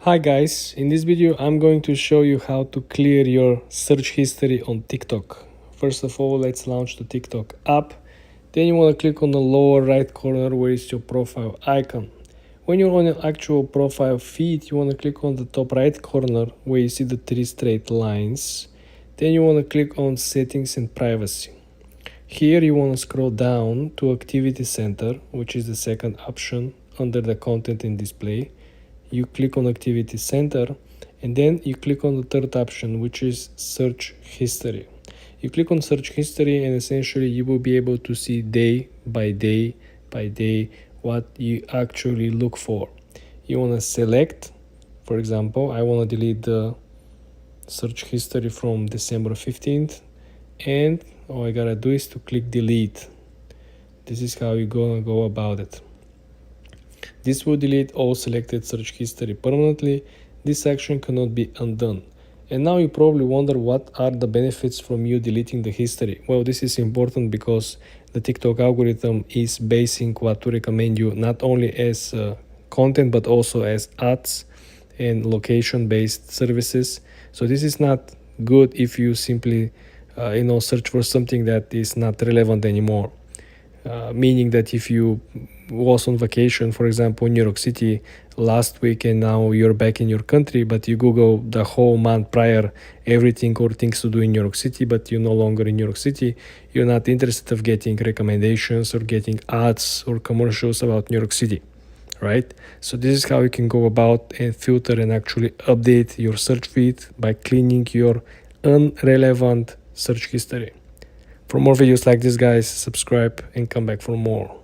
Hi guys, in this video I'm going to show you how to clear your search history on TikTok. First of all, let's launch the TikTok app. Then you want to click on the lower right corner where is your profile icon. When you're on your actual profile feed, you want to click on the top right corner where you see the three straight lines. Then you want to click on settings and privacy. Here you want to scroll down to activity center, which is the second option under the content and display. You click on activity center and then you click on the third option, which is search history. You click on search history and essentially you will be able to see day by day what you actually look for. You want to select, for example, I want to delete the search history from December 15th, and all I gotta do is to click delete. This is how you're gonna go about it. This will delete all selected search history permanently. This action cannot be undone. And now you probably wonder what are the benefits from you deleting the history. Well, this is important because the TikTok algorithm is basing what to recommend you not only as content but also as ads and location-based services. So this is not good if you simply search for something that is not relevant anymore. Meaning that if you was on vacation, for example, in New York City last week and now you're back in your country, but you Google the whole month prior everything or things to do in New York City, but you're no longer in New York City, you're not interested of getting recommendations or getting ads or commercials about New York City, right? So this is how you can go about and filter and actually update your search feed by cleaning your unrelevant search history. For more videos like this, guys, subscribe and come back for more.